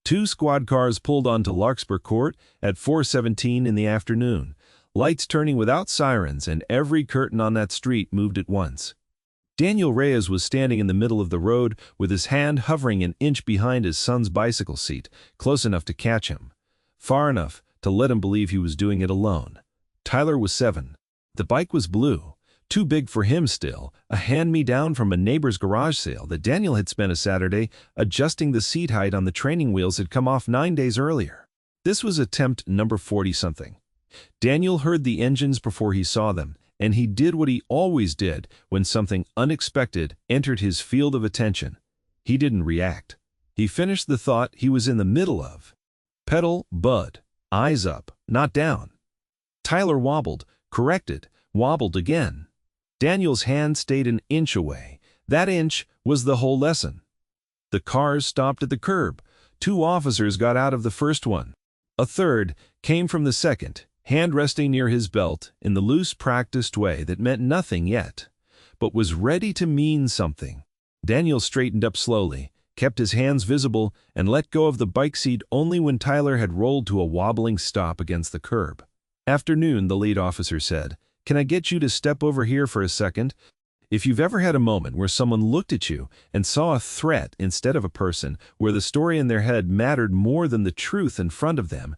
Two squad cars pulled onto Larkspur Court at 4:17 in the afternoon, lights turning without sirens, and every curtain on that street moved at once. Daniel Reyes was standing in the middle of the road with his hand hovering an inch behind his son's bicycle seat, close enough to catch him, far enough to let him believe he was doing it alone. Tyler was 7. The bike was blue, too big for him still, a hand-me-down from a neighbor's garage sale that Daniel had spent a Saturday adjusting the seat height on the training wheels had come off 9 days earlier. This was attempt number 40-something. Daniel heard the engines before he saw them, and he did what he always did when something unexpected entered his field of attention. He didn't react. He finished the thought he was in the middle of. Pedal, bud, eyes up, not down. Tyler wobbled, corrected, wobbled again. Daniel's hand stayed an inch away. That inch was the whole lesson. The cars stopped at the curb. 2 officers got out of the first one. A third came from the second, hand resting near his belt in the loose, practiced way that meant nothing yet, but was ready to mean something. Daniel straightened up slowly, kept his hands visible, and let go of the bike seat only when Tyler had rolled to a wobbling stop against the curb. "Afternoon," the lead officer said. "Can I get you to step over here for a second?" If you've ever had a moment where someone looked at you and saw a threat instead of a person, where the story in their head mattered more than the truth in front of them,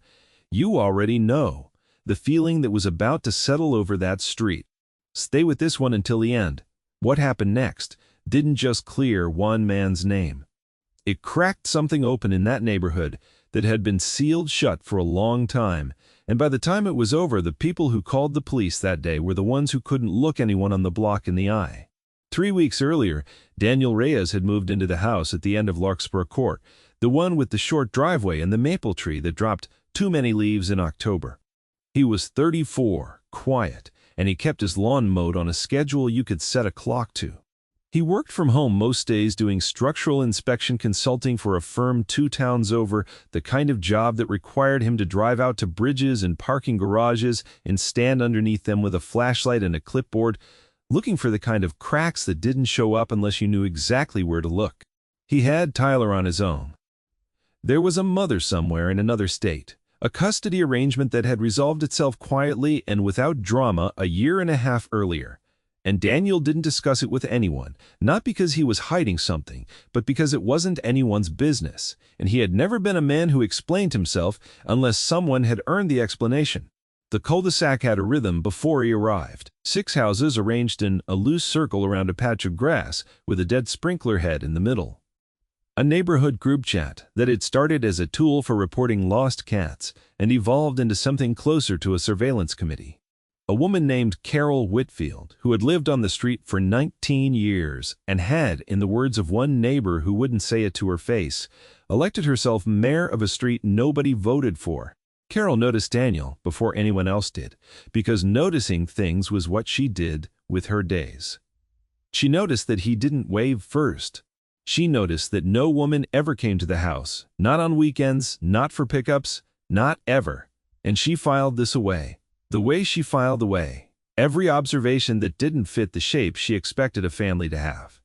you already know the feeling that was about to settle over that street. Stay with this one until the end. What happened next didn't just clear one man's name. It cracked something open in that neighborhood that had been sealed shut for a long time, and by the time it was over, the people who called the police that day were the ones who couldn't look anyone on the block in the eye. 3 weeks earlier, Daniel Reyes had moved into the house at the end of Larkspur Court, the one with the short driveway and the maple tree that dropped too many leaves in October. He was 34, quiet, and he kept his lawn mowed on a schedule you could set a clock to. He worked from home most days doing structural inspection consulting for a firm 2 towns over, the kind of job that required him to drive out to bridges and parking garages and stand underneath them with a flashlight and a clipboard, looking for the kind of cracks that didn't show up unless you knew exactly where to look. He had Tyler on his own. There was a mother somewhere in another state, a custody arrangement that had resolved itself quietly and without drama a year and a half earlier. And Daniel didn't discuss it with anyone, not because he was hiding something, but because it wasn't anyone's business, and he had never been a man who explained himself unless someone had earned the explanation. The cul-de-sac had a rhythm before he arrived. 6 houses arranged in a loose circle around a patch of grass with a dead sprinkler head in the middle. A neighborhood group chat that had started as a tool for reporting lost cats and evolved into something closer to a surveillance committee. A woman named Carol Whitfield, who had lived on the street for 19 years and had, in the words of one neighbor who wouldn't say it to her face, elected herself mayor of a street nobody voted for. Carol noticed Daniel before anyone else did, because noticing things was what she did with her days. She noticed that he didn't wave first. She noticed that no woman ever came to the house, not on weekends, not for pickups, not ever, and she filed this away. The way she filed away every observation that didn't fit the shape she expected a family to have.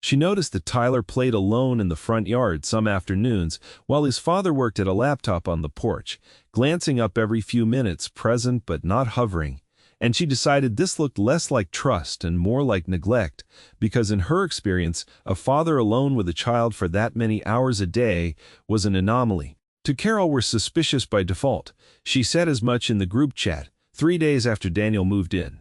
She noticed that Tyler played alone in the front yard some afternoons while his father worked at a laptop on the porch, glancing up every few minutes, present but not hovering, and she decided this looked less like trust and more like neglect, because in her experience, a father alone with a child for that many hours a day was an anomaly. To Carol were suspicious by default. She said as much in the group chat 3 days after Daniel moved in.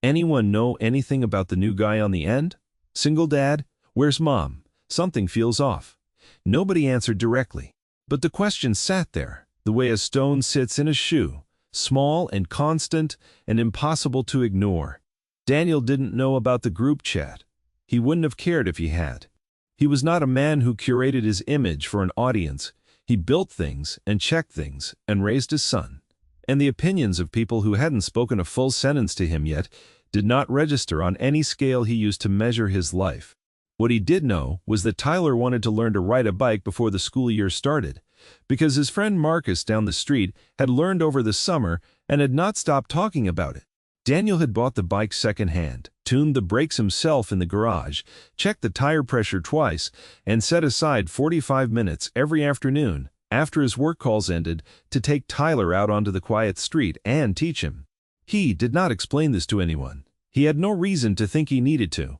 "Anyone know anything about the new guy on the end? Single dad? Where's mom? Something feels off." Nobody answered directly, but the question sat there, the way a stone sits in a shoe, small and constant and impossible to ignore. Daniel didn't know about the group chat. He wouldn't have cared if he had. He was not a man who curated his image for an audience. He built things and checked things and raised his son. And the opinions of people who hadn't spoken a full sentence to him yet did not register on any scale he used to measure his life. What he did know was that Tyler wanted to learn to ride a bike before the school year started, because his friend Marcus down the street had learned over the summer and had not stopped talking about it. Daniel had bought the bike secondhand, tuned the brakes himself in the garage, checked the tire pressure twice, and set aside 45 minutes every afternoon after his work calls ended, to take Tyler out onto the quiet street and teach him. He did not explain this to anyone. He had no reason to think he needed to.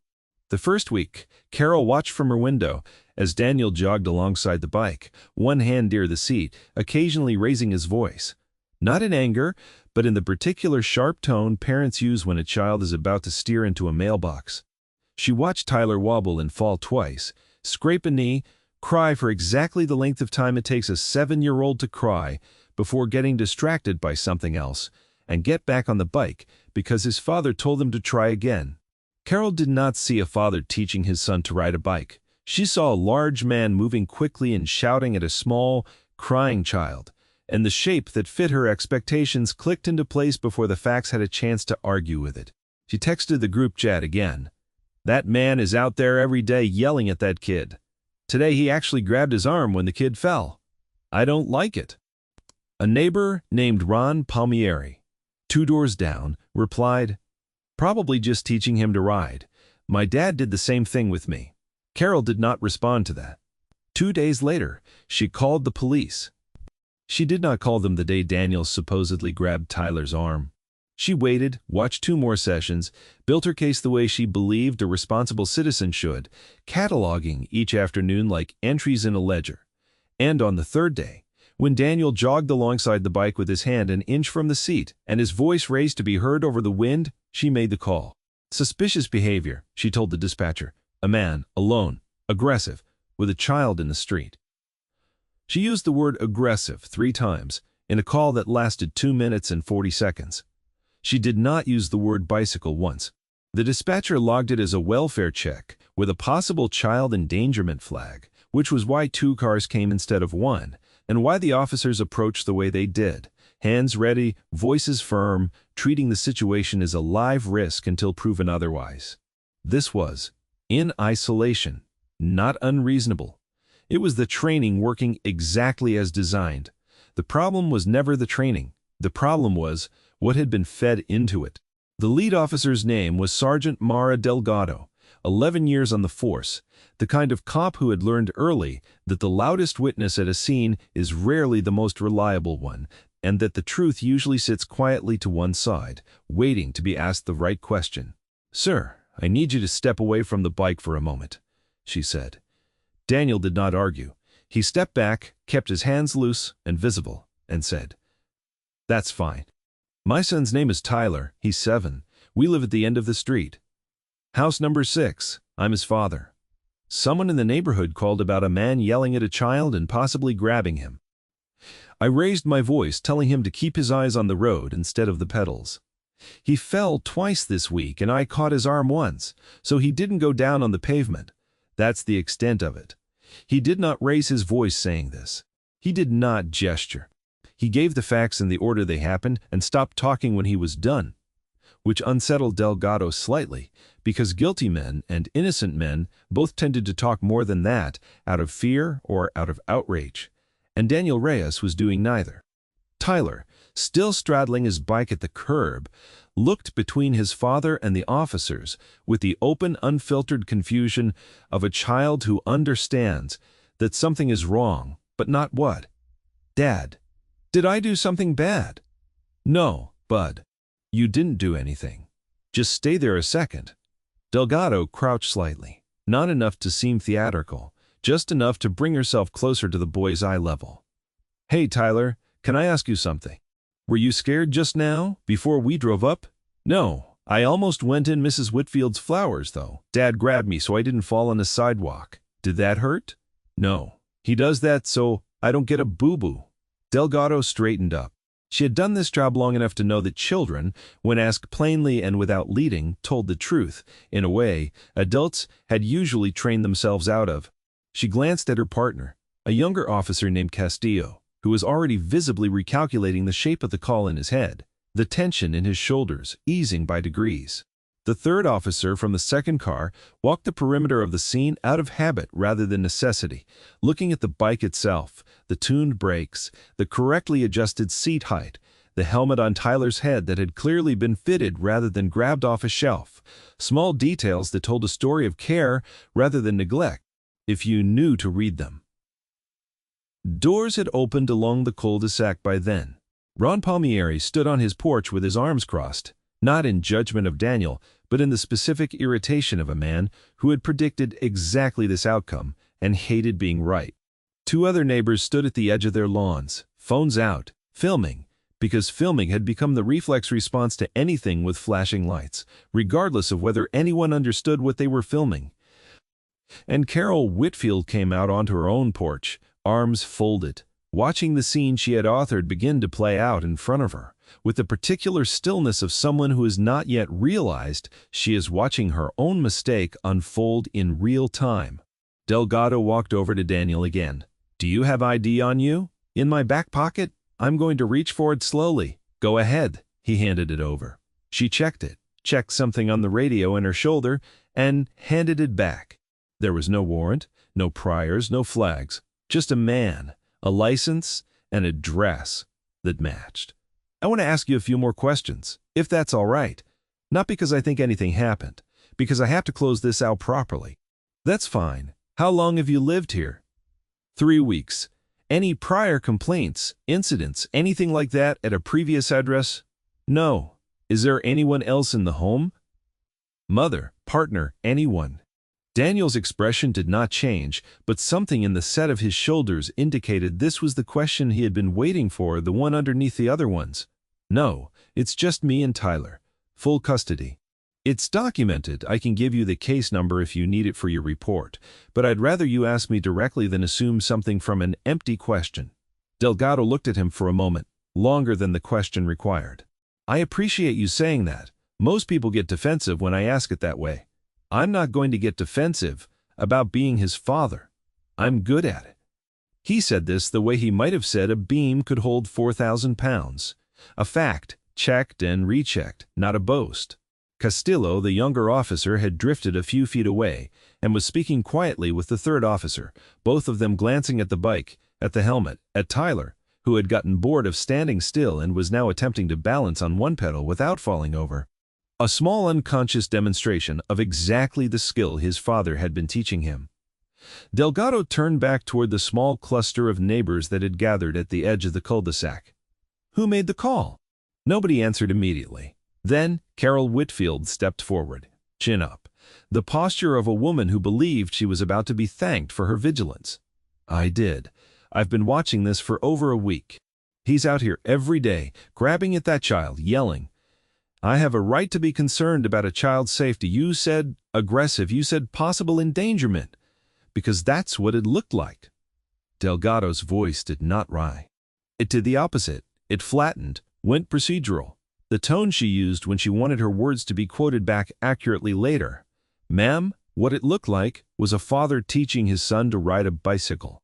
The first week, Carol watched from her window as Daniel jogged alongside the bike, one hand near the seat, occasionally raising his voice. Not in anger, but in the particular sharp tone parents use when a child is about to steer into a mailbox. She watched Tyler wobble and fall twice, scrape a knee, cry for exactly the length of time it takes a 7-year-old to cry before getting distracted by something else, and get back on the bike because his father told him to try again. Carol did not see a father teaching his son to ride a bike. She saw a large man moving quickly and shouting at a small, crying child, and the shape that fit her expectations clicked into place before the facts had a chance to argue with it. She texted the group chat again. "That man is out there every day yelling at that kid. Today he actually grabbed his arm when the kid fell. I don't like it." A neighbor named Ron Palmieri, 2 doors down, replied, "Probably just teaching him to ride. My dad did the same thing with me." Carol did not respond to that. 2 days later, she called the police. She did not call them the day Daniel supposedly grabbed Tyler's arm. She waited, watched 2 more sessions, built her case the way she believed a responsible citizen should, cataloging each afternoon like entries in a ledger. And on the 3rd day, when Daniel jogged alongside the bike with his hand an inch from the seat and his voice raised to be heard over the wind, she made the call. "Suspicious behavior," she told the dispatcher. "A man, alone, aggressive, with a child in the street." She used the word aggressive 3 times in a call that lasted 2 minutes and 40 seconds. She did not use the word bicycle once. The dispatcher logged it as a welfare check with a possible child endangerment flag, which was why 2 cars came instead of 1, and why the officers approached the way they did. Hands ready, voices firm, treating the situation as a live risk until proven otherwise. This was, in isolation, not unreasonable. It was the training working exactly as designed. The problem was never the training. The problem was what had been fed into it. The lead officer's name was Sergeant Mara Delgado, 11 years on the force, the kind of cop who had learned early that the loudest witness at a scene is rarely the most reliable one, and that the truth usually sits quietly to one side, waiting to be asked the right question. "Sir, I need you to step away from the bike for a moment," she said. Daniel did not argue. He stepped back, kept his hands loose and visible, and said, "That's fine. My son's name is Tyler. He's 7. We live at the end of the street. House number 6. I'm his father. Someone in the neighborhood called about a man yelling at a child and possibly grabbing him. I raised my voice, telling him to keep his eyes on the road instead of the pedals. He fell twice this week and I caught his arm once, so he didn't go down on the pavement. That's the extent of it." He did not raise his voice saying this. He did not gesture. He gave the facts in the order they happened and stopped talking when he was done, which unsettled Delgado slightly, because guilty men and innocent men both tended to talk more than that out of fear or out of outrage, and Daniel Reyes was doing neither. Tyler, still straddling his bike at the curb, looked between his father and the officers with the open, unfiltered confusion of a child who understands that something is wrong, but not what. "Dad, did I do something bad?" "No, bud. You didn't do anything. Just stay there a second." Delgado crouched slightly, not enough to seem theatrical, just enough to bring herself closer to the boy's eye level. "Hey, Tyler, can I ask you something? Were you scared just now, before we drove up?" "No, I almost went in Mrs. Whitfield's flowers, though. Dad grabbed me so I didn't fall on the sidewalk. Did that hurt?" "No. He does that so I don't get a boo-boo." Delgado straightened up. She had done this job long enough to know that children, when asked plainly and without leading, told the truth, in a way adults had usually trained themselves out of. She glanced at her partner, a younger officer named Castillo, who was already visibly recalculating the shape of the call in his head, the tension in his shoulders easing by degrees. The 3rd officer from the 2nd car walked the perimeter of the scene out of habit rather than necessity, looking at the bike itself, the tuned brakes, the correctly adjusted seat height, the helmet on Tyler's head that had clearly been fitted rather than grabbed off a shelf, small details that told a story of care rather than neglect, if you knew to read them. Doors had opened along the cul-de-sac by then. Ron Palmieri stood on his porch with his arms crossed, not in judgment of Daniel, but in the specific irritation of a man who had predicted exactly this outcome and hated being right. Two other neighbors stood at the edge of their lawns, phones out, filming, because filming had become the reflex response to anything with flashing lights, regardless of whether anyone understood what they were filming. And Carol Whitfield came out onto her own porch, arms folded, watching the scene she had authored begin to play out in front of her, with the particular stillness of someone who has not yet realized she is watching her own mistake unfold in real time. Delgado walked over to Daniel again. "Do you have ID on you?" "In my back pocket." "I'm going to reach for it slowly." "Go ahead." He handed it over. She checked it, checked something on the radio in her shoulder, and handed it back. There was no warrant, no priors, no flags, just a man, a license, and a dress that matched. "I want to ask you a few more questions, if that's all right. Not because I think anything happened, because I have to close this out properly." "That's fine. How long have you lived here?" 3 weeks. "Any prior complaints, incidents, anything like that at a previous address?" "No." "Is there anyone else in the home?" "Mother, partner, anyone?" Daniel's expression did not change, but something in the set of his shoulders indicated this was the question he had been waiting for, the one underneath the other ones. "No, it's just me and Tyler. Full custody." "It's documented. I can give you the case number if you need it for your report, but I'd rather you ask me directly than assume something from an empty question." Delgado looked at him for a moment, longer than the question required. "I appreciate you saying that. Most people get defensive when I ask it that way. I'm not going to get defensive about being his father. I'm good at it." He said this the way he might have said a beam could hold 4,000 pounds. A fact, checked and rechecked, not a boast. Castillo, the younger officer, had drifted a few feet away and was speaking quietly with the third officer, both of them glancing at the bike, at the helmet, at Tyler, who had gotten bored of standing still and was now attempting to balance on one pedal without falling over. A small unconscious demonstration of exactly the skill his father had been teaching him. Delgado turned back toward the small cluster of neighbors that had gathered at the edge of the cul-de-sac. "Who made the call?" Nobody answered immediately. Then Carol Whitfield stepped forward, chin up, the posture of a woman who believed she was about to be thanked for her vigilance. "I did. I've been watching this for over a week. He's out here every day, grabbing at that child, yelling. I have a right to be concerned about a child's safety. You said aggressive, you said possible endangerment, because that's what it looked like." Delgado's voice did not rise. It did the opposite. It flattened, went procedural. The tone she used when she wanted her words to be quoted back accurately later. "Ma'am, what it looked like was a father teaching his son to ride a bicycle.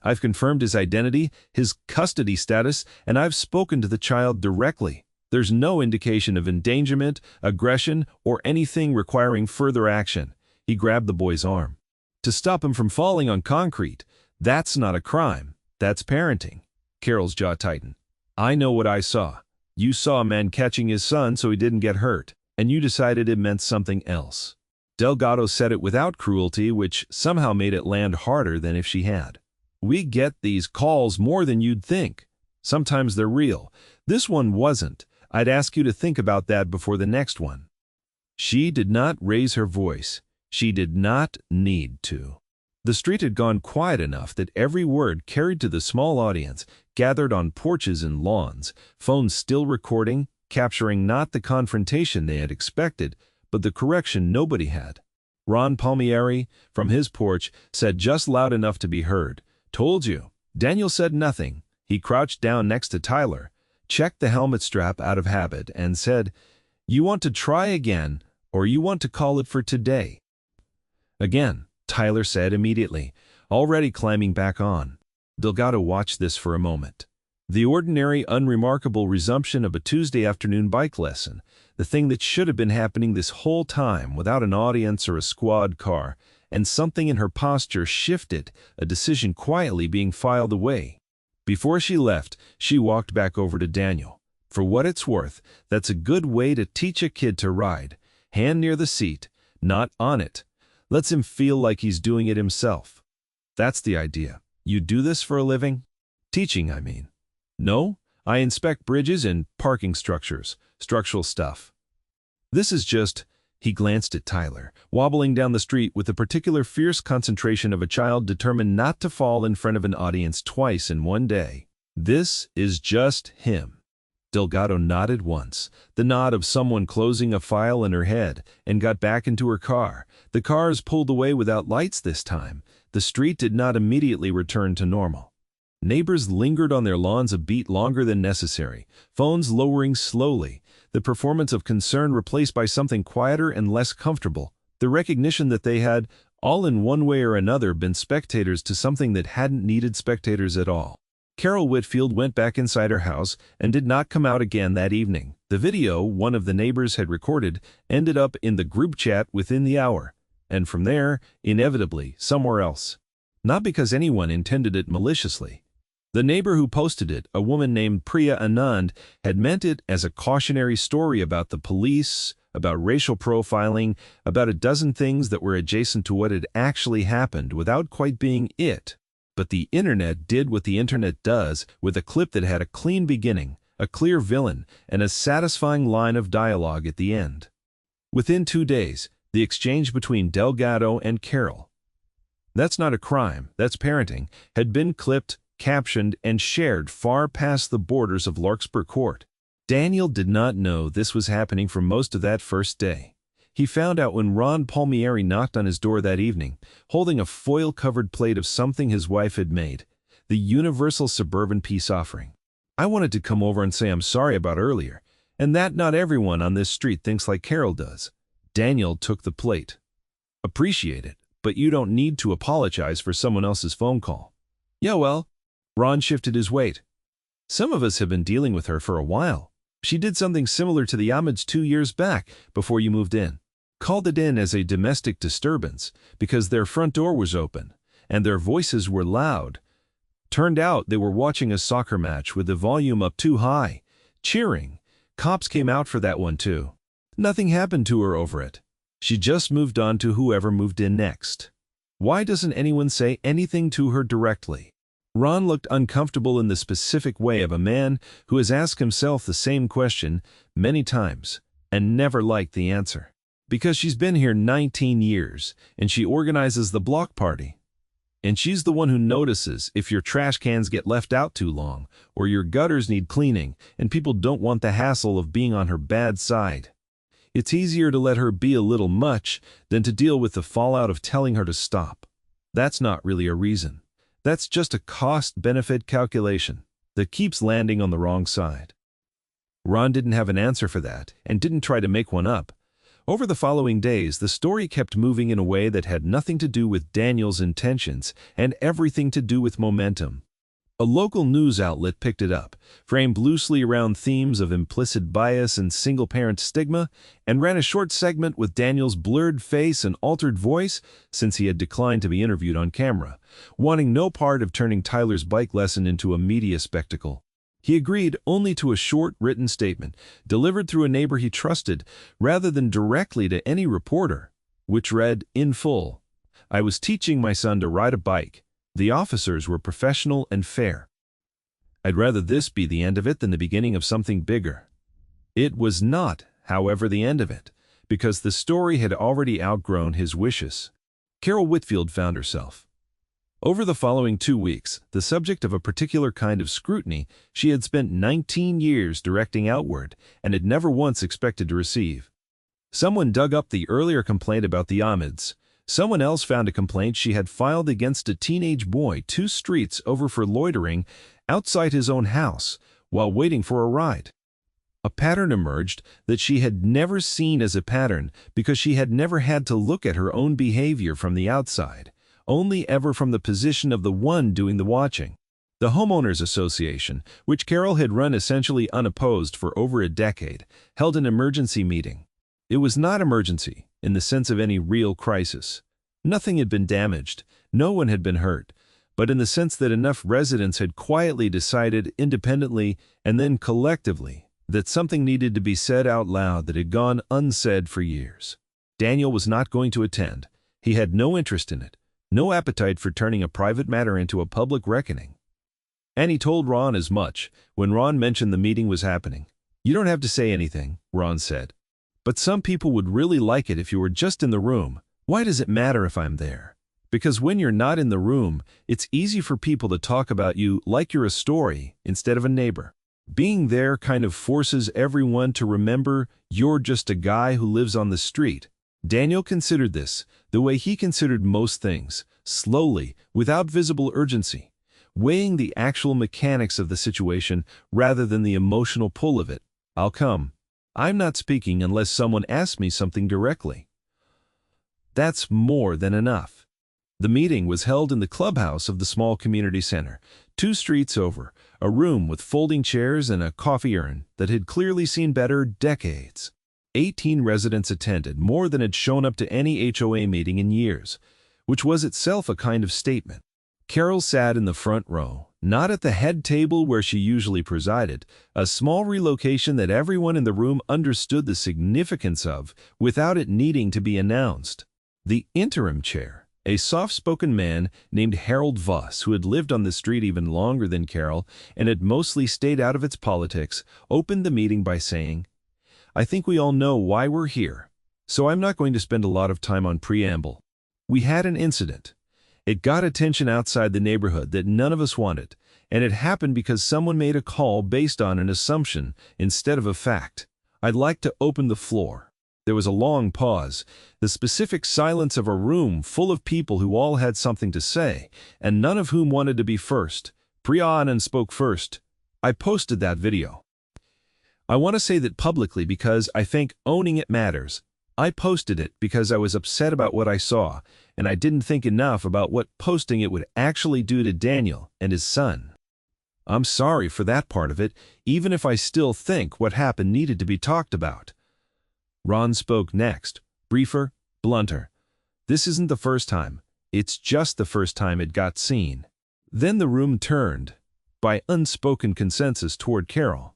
I've confirmed his identity, his custody status, and I've spoken to the child directly. There's no indication of endangerment, aggression, or anything requiring further action." He grabbed the boy's arm. "To stop him from falling on concrete, that's not a crime. That's parenting." Carol's jaw tightened. "I know what I saw. You saw a man catching his son so he didn't get hurt, and you decided it meant something else." Delgado said it without cruelty, which somehow made it land harder than if she had. "We get these calls more than you'd think. Sometimes they're real. This one wasn't. I'd ask you to think about that before the next one." She did not raise her voice. She did not need to. The street had gone quiet enough that every word carried to the small audience gathered on porches and lawns, phones still recording, capturing not the confrontation they had expected, but the correction nobody had. Ron Palmieri, from his porch, said just loud enough to be heard, "Told you." Daniel said nothing. He crouched down next to Tyler, checked the helmet strap out of habit, and said, "You want to try again, or you want to call it for today?" "Again," Tyler said immediately, already climbing back on. Delgado watched this for a moment. The ordinary, unremarkable resumption of a Tuesday afternoon bike lesson, the thing that should have been happening this whole time without an audience or a squad car, and something in her posture shifted, a decision quietly being filed away. Before she left, she walked back over to Daniel. "For what it's worth, that's a good way to teach a kid to ride. Hand near the seat, not on it. Lets him feel like he's doing it himself. That's the idea. You do this for a living? Teaching, I mean. No, I inspect bridges and parking structures, structural stuff. This is just, he glanced at Tyler, wobbling down the street with the particular fierce concentration of a child determined not to fall in front of an audience twice in one day. This is just him. Delgado nodded once, the nod of someone closing a file in her head, and got back into her car. The cars pulled away without lights this time. The street did not immediately return to normal. Neighbors lingered on their lawns a beat longer than necessary, phones lowering slowly, the performance of concern replaced by something quieter and less comfortable, the recognition that they had, all in one way or another, been spectators to something that hadn't needed spectators at all. Carol Whitfield went back inside her house and did not come out again that evening. The video one of the neighbors had recorded ended up in the group chat within the hour, and from there, inevitably, somewhere else. Not because anyone intended it maliciously. The neighbor who posted it, a woman named Priya Anand, had meant it as a cautionary story about the police, about racial profiling, about a dozen things that were adjacent to what had actually happened without quite being it. But the internet did what the internet does with a clip that had a clean beginning, a clear villain, and a satisfying line of dialogue at the end. Within 2 days, the exchange between Delgado and Carol, "That's not a crime, that's parenting," had been clipped, captioned, and shared far past the borders of Larkspur Court. Daniel did not know this was happening for most of that first day. He found out when Ron Palmieri knocked on his door that evening, holding a foil-covered plate of something his wife had made, the Universal Suburban Peace Offering. "I wanted to come over and say I'm sorry about earlier, and that not everyone on this street thinks like Carol does." Daniel took the plate. "Appreciate it, but you don't need to apologize for someone else's phone call." "Yeah, well," Ron shifted his weight. "Some of us have been dealing with her for a while. She did something similar to the Ahmeds 2 years back before you moved in. Called it in as a domestic disturbance because their front door was open and their voices were loud. Turned out they were watching a soccer match with the volume up too high, cheering. Cops came out for that one too. Nothing happened to her over it. She just moved on to whoever moved in next. Why doesn't anyone say anything to her directly?" Ron looked uncomfortable in the specific way of a man who has asked himself the same question many times and never liked the answer. "Because she's been here 19 years, and she organizes the block party. And she's the one who notices if your trash cans get left out too long, or your gutters need cleaning, and people don't want the hassle of being on her bad side. It's easier to let her be a little much than to deal with the fallout of telling her to stop. That's not really a reason. That's just a cost-benefit calculation that keeps landing on the wrong side." Ron didn't have an answer for that, and didn't try to make one up. Over the following days, the story kept moving in a way that had nothing to do with Daniel's intentions and everything to do with momentum. A local news outlet picked it up, framed loosely around themes of implicit bias and single-parent stigma, and ran a short segment with Daniel's blurred face and altered voice, since he had declined to be interviewed on camera, wanting no part of turning Tyler's bike lesson into a media spectacle. He agreed only to a short written statement, delivered through a neighbor he trusted, rather than directly to any reporter, which read, in full, "I was teaching my son to ride a bike. The officers were professional and fair. I'd rather this be the end of it than the beginning of something bigger." It was not, however, the end of it, because the story had already outgrown his wishes. Carol Whitfield found herself, over the following 2 weeks, the subject of a particular kind of scrutiny she had spent 19 years directing outward and had never once expected to receive. Someone dug up the earlier complaint about the Ahmeds. Someone else found a complaint she had filed against a teenage boy 2 streets over for loitering outside his own house while waiting for a ride. A pattern emerged that she had never seen as a pattern because she had never had to look at her own behavior from the outside, only ever from the position of the one doing the watching. The Homeowners Association, which Carol had run essentially unopposed for over a decade, held an emergency meeting. It was not emergency in the sense of any real crisis. Nothing had been damaged, no one had been hurt, but in the sense that enough residents had quietly decided independently and then collectively that something needed to be said out loud that had gone unsaid for years. Daniel was not going to attend. He had no interest in it. No appetite for turning a private matter into a public reckoning. And he told Ron as much when Ron mentioned the meeting was happening. "You don't have to say anything," Ron said. "But some people would really like it if you were just in the room. Why does it matter if I'm there? Because when you're not in the room, it's easy for people to talk about you like you're a story instead of a neighbor. Being there kind of forces everyone to remember you're just a guy who lives on the street." Daniel considered this the way he considered most things, slowly, without visible urgency, weighing the actual mechanics of the situation rather than the emotional pull of it. "I'll come. I'm not speaking unless someone asks me something directly." That's more than enough. The meeting was held in the clubhouse of the small community center, 2 streets over, a room with folding chairs and a coffee urn that had clearly seen better decades. 18 residents attended, more than had shown up to any HOA meeting in years, which was itself a kind of statement. Carol sat in the front row, not at the head table where she usually presided, a small relocation that everyone in the room understood the significance of without it needing to be announced. The interim chair, a soft-spoken man named Harold Voss, who had lived on the street even longer than Carol and had mostly stayed out of its politics, opened the meeting by saying, "I think we all know why we're here, so I'm not going to spend a lot of time on preamble. We had an incident. It got attention outside the neighborhood that none of us wanted, and it happened because someone made a call based on an assumption instead of a fact. I'd like to open the floor." There was a long pause, the specific silence of a room full of people who all had something to say, and none of whom wanted to be first. Priya Anand spoke first. "I posted that video. I want to say that publicly because I think owning it matters. I posted it because I was upset about what I saw, and I didn't think enough about what posting it would actually do to Daniel and his son. I'm sorry for that part of it, even if I still think what happened needed to be talked about." Ron spoke next, briefer, blunter. "This isn't the first time. It's just the first time it got seen." Then the room turned, by unspoken consensus, toward Carol.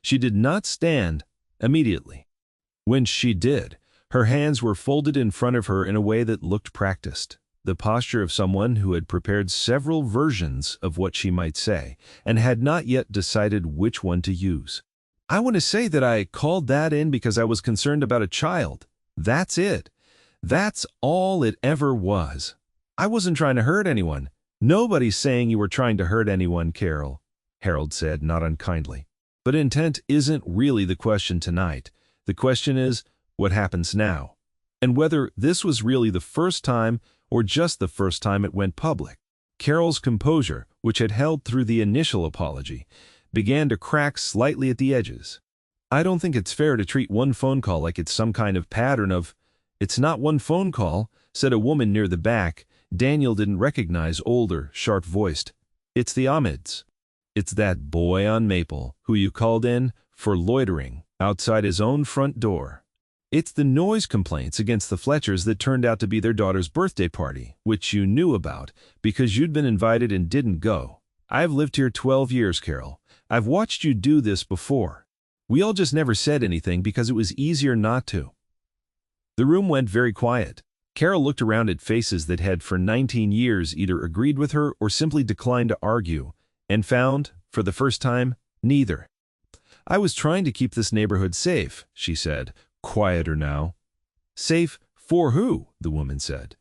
She did not stand immediately. When she did, her hands were folded in front of her in a way that looked practiced, the posture of someone who had prepared several versions of what she might say and had not yet decided which one to use. "I want to say that I called that in because I was concerned about a child. That's it. That's all it ever was. I wasn't trying to hurt anyone." "Nobody's saying you were trying to hurt anyone, Carol," Harold said, not unkindly. "But intent isn't really the question tonight. The question is, what happens now? And whether this was really the first time or just the first time it went public." Carol's composure, which had held through the initial apology, began to crack slightly at the edges. "I don't think it's fair to treat one phone call like it's some kind of pattern of—" "It's not one phone call," said a woman near the back. Daniel didn't recognize, older, sharp-voiced. "It's the Ahmeds. It's that boy on Maple who you called in for loitering outside his own front door. It's the noise complaints against the Fletchers that turned out to be their daughter's birthday party, which you knew about because you'd been invited and didn't go. I've lived here 12 years, Carol. I've watched you do this before. We all just never said anything because it was easier not to." The room went very quiet. Carol looked around at faces that had for 19 years either agreed with her or simply declined to argue, and found, for the first time, neither. "I was trying to keep this neighborhood safe," she said, quieter now. "Safe for who?" the woman said.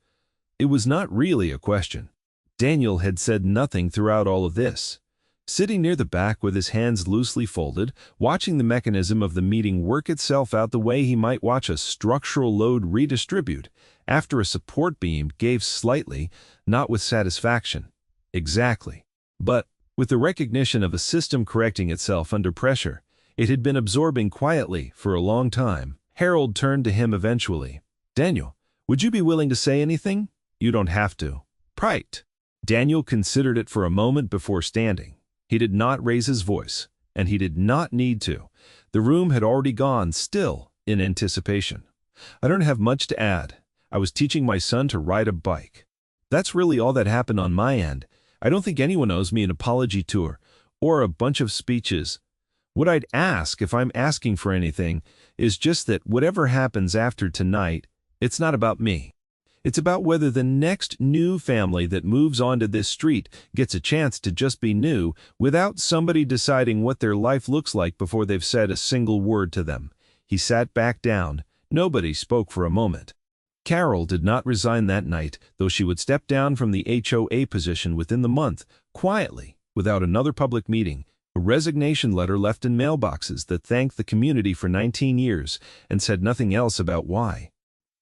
It was not really a question. Daniel had said nothing throughout all of this. Sitting near the back with his hands loosely folded, watching the mechanism of the meeting work itself out the way he might watch a structural load redistribute after a support beam gave slightly, not with satisfaction. Exactly. But, with the recognition of a system correcting itself under pressure, it had been absorbing quietly for a long time. Harold turned to him eventually. "Daniel, would you be willing to say anything? You don't have to." "Right." Daniel considered it for a moment before standing. He did not raise his voice, and he did not need to. The room had already gone still in anticipation. "I don't have much to add. I was teaching my son to ride a bike. That's really all that happened on my end. I don't think anyone owes me an apology tour or a bunch of speeches. What I'd ask, if I'm asking for anything, is just that whatever happens after tonight, it's not about me. It's about whether the next new family that moves onto this street gets a chance to just be new without somebody deciding what their life looks like before they've said a single word to them. He sat back down. Nobody spoke for a moment. Carol did not resign that night, though she would step down from the HOA position within the month, quietly, without another public meeting, a resignation letter left in mailboxes that thanked the community for 19 years and said nothing else about why.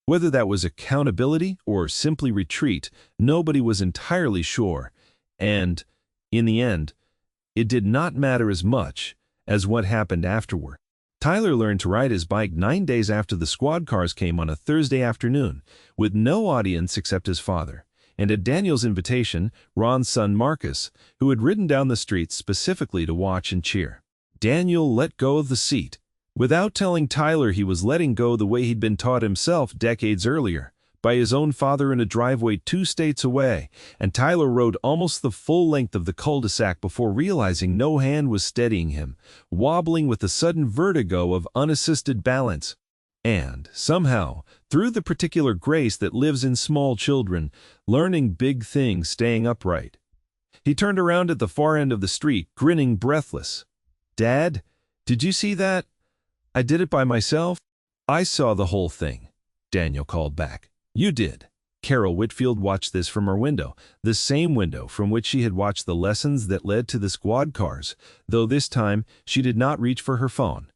Whether that was accountability or simply retreat, nobody was entirely sure, and, in the end, it did not matter as much as what happened afterward. Tyler learned to ride his bike 9 days after the squad cars came on a Thursday afternoon, with no audience except his father, and at Daniel's invitation, Ron's son Marcus, who had ridden down the street specifically to watch and cheer. Daniel let go of the seat, without telling Tyler he was letting go the way he'd been taught himself decades earlier, by his own father in a driveway 2 states away, and Tyler rode almost the full length of the cul-de-sac before realizing no hand was steadying him, wobbling with the sudden vertigo of unassisted balance. And, somehow, through the particular grace that lives in small children, learning big things staying upright. He turned around at the far end of the street, grinning breathless. "Dad, did you see that? I did it by myself?" "I saw the whole thing," Daniel called back. "You did." Carol Whitfield watched this from her window, the same window from which she had watched the lessons that led to the squad cars, though this time she did not reach for her phone.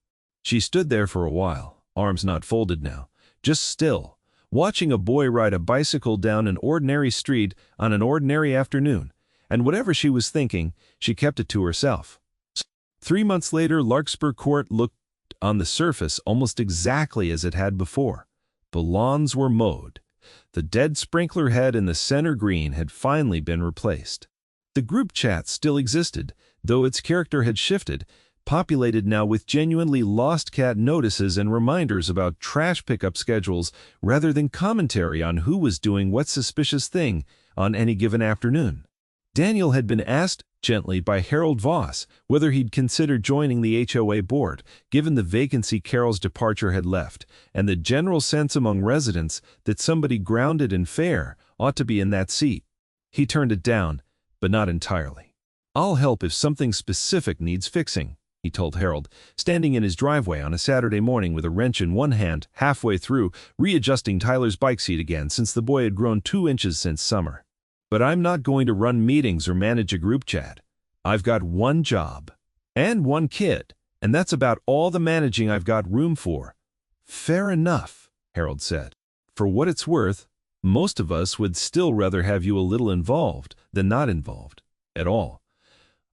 She stood there for a while, arms not folded now, just still, watching a boy ride a bicycle down an ordinary street on an ordinary afternoon, and whatever she was thinking, she kept it to herself. 3 months later, Larkspur Court looked on the surface almost exactly as it had before. The lawns were mowed. The dead sprinkler head in the center green had finally been replaced. The group chat still existed, though its character had shifted, populated now with genuinely lost cat notices and reminders about trash pickup schedules rather than commentary on who was doing what suspicious thing on any given afternoon. Daniel had been asked gently by Harold Voss whether he'd consider joining the HOA board, given the vacancy Carol's departure had left, and the general sense among residents that somebody grounded and fair ought to be in that seat. He turned it down, but not entirely. "I'll help if something specific needs fixing," he told Harold, standing in his driveway on a Saturday morning with a wrench in one hand, halfway through, readjusting Tyler's bike seat again since the boy had grown 2 inches since summer. "But I'm not going to run meetings or manage a group chat. I've got one job. And one kid, and that's about all the managing I've got room for." "Fair enough," Harold said. "For what it's worth, most of us would still rather have you a little involved than not involved at all.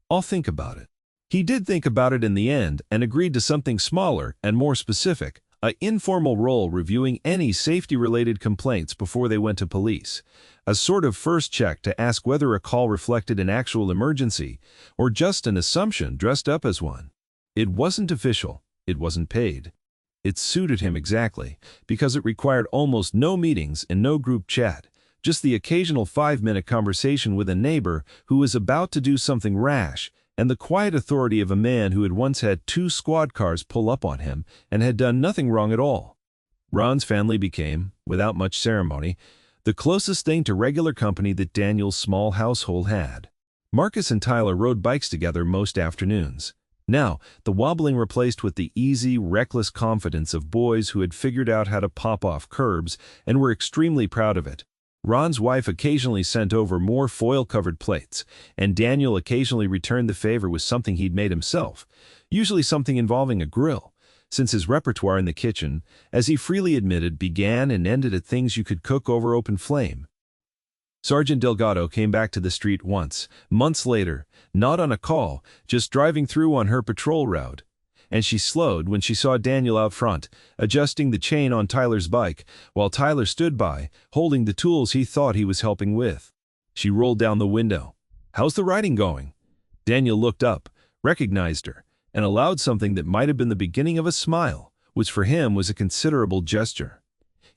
I'll think about it." He did think about it in the end and agreed to something smaller and more specific, an informal role reviewing any safety-related complaints before they went to police, a sort of first check to ask whether a call reflected an actual emergency or just an assumption dressed up as one. It wasn't official, it wasn't paid. It suited him exactly, because it required almost no meetings and no group chat, just the occasional 5-minute conversation with a neighbor who was about to do something rash, and the quiet authority of a man who had once had 2 squad cars pull up on him and had done nothing wrong at all. Ron's family became, without much ceremony, the closest thing to regular company that Daniel's small household had. Marcus and Tyler rode bikes together most afternoons. Now, the wobbling replaced with the easy, reckless confidence of boys who had figured out how to pop off curbs and were extremely proud of it. Ron's wife occasionally sent over more foil-covered plates, and Daniel occasionally returned the favor with something he'd made himself, usually something involving a grill, since his repertoire in the kitchen, as he freely admitted, began and ended at things you could cook over open flame. Sergeant Delgado came back to the street once, months later, not on a call, just driving through on her patrol route, and she slowed when she saw Daniel out front, adjusting the chain on Tyler's bike, while Tyler stood by, holding the tools he thought he was helping with. She rolled down the window. "How's the riding going?" Daniel looked up, recognized her, and allowed something that might have been the beginning of a smile, which for him was a considerable gesture.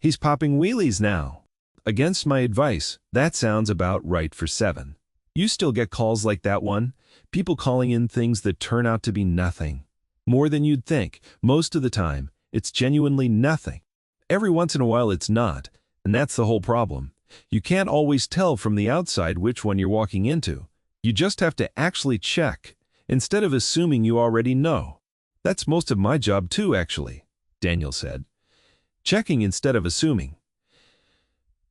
"He's popping wheelies now." "Against my advice, that sounds about right for 7. You still get calls like that one? People calling in things that turn out to be nothing. More than you'd think. Most of the time, it's genuinely nothing. Every once in a while it's not, And that's the whole problem. You can't always tell from the outside which one you're walking into. You just have to actually check, instead of assuming you already know. That's most of my job too, actually, Daniel said. Checking instead of assuming.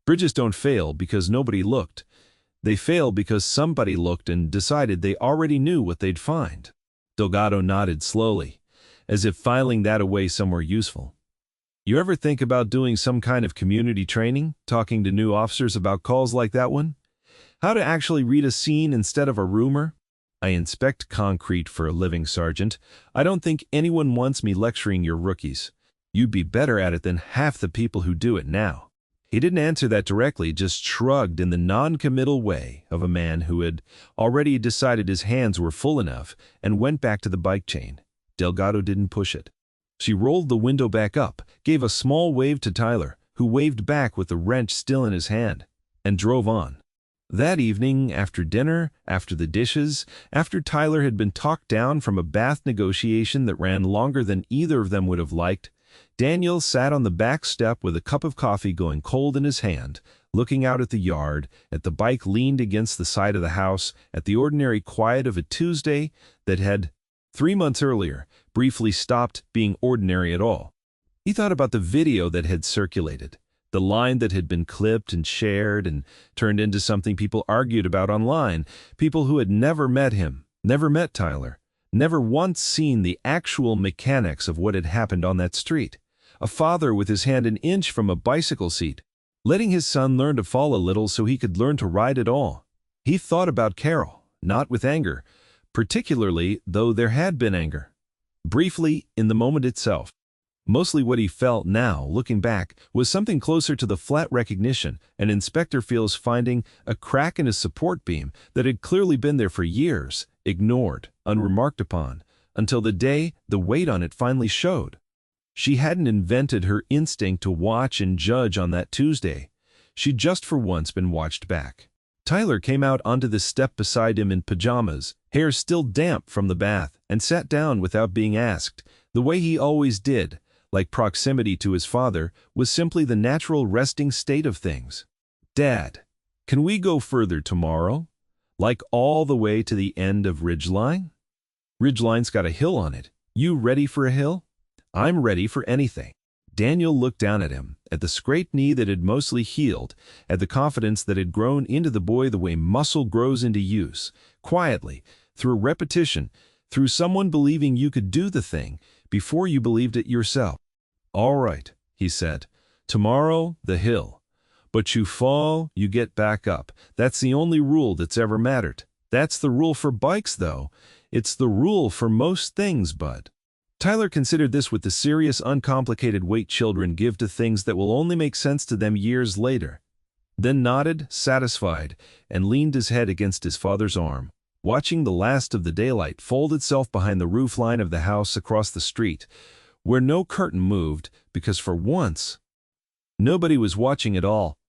Bridges don't fail because nobody looked. They fail because somebody looked and decided they already knew what they'd find. Delgado nodded slowly, as if filing that away somewhere useful. You ever think about doing some kind of community training, talking to new officers about calls like that one? How to actually read a scene instead of a rumor? I inspect concrete for a living, Sergeant. I don't think anyone wants me lecturing your rookies. You'd be better at it than half the people who do it now. He didn't answer that directly, just shrugged in the non-committal way of a man who had already decided his hands were full enough and went back to the bike chain. Delgado didn't push it. She rolled the window back up, gave a small wave to Tyler, who waved back with the wrench still in his hand, and drove on. That evening, after dinner, after the dishes, after Tyler had been talked down from a bath negotiation that ran longer than either of them would have liked, Daniel sat on the back step with a cup of coffee going cold in his hand, looking out at the yard, at the bike leaned against the side of the house, at the ordinary quiet of a Tuesday that had, 3 months earlier, briefly stopped being ordinary at all. He thought about the video that had circulated, the line that had been clipped and shared and turned into something people argued about online, people who had never met him, never met Tyler, never once seen the actual mechanics of what had happened on that street. A father with his hand an inch from a bicycle seat, letting his son learn to fall a little so he could learn to ride at all. He thought about Carol, not with anger, particularly though there had been anger. Briefly, in the moment itself. Mostly what he felt now, looking back, was something closer to the flat recognition and Inspector feels finding a crack in his support beam that had clearly been there for years, ignored, unremarked upon, until the day the weight on it finally showed. She hadn't invented her instinct to watch and judge on that Tuesday. She'd just for once been watched back. Tyler came out onto the step beside him in pajamas, hair still damp from the bath, and sat down without being asked, the way he always did. Like proximity to his father, was simply the natural resting state of things. Dad, can we go further tomorrow? Like all the way to the end of Ridgeline? Ridgeline's got a hill on it. You ready for a hill? I'm ready for anything. Daniel looked down at him, at the scraped knee that had mostly healed, at the confidence that had grown into the boy the way muscle grows into use, quietly, through repetition, through someone believing you could do the thing before you believed it yourself. All right, he said. Tomorrow, the hill. But you fall, you get back up. That's the only rule that's ever mattered. That's the rule for bikes, though. It's the rule for most things, bud. Tyler considered this with the serious, uncomplicated weight children give to things that will only make sense to them years later. Then nodded, satisfied, and leaned his head against his father's arm, watching the last of the daylight fold itself behind the roofline of the house across the street, where no curtain moved because for once, nobody was watching at all.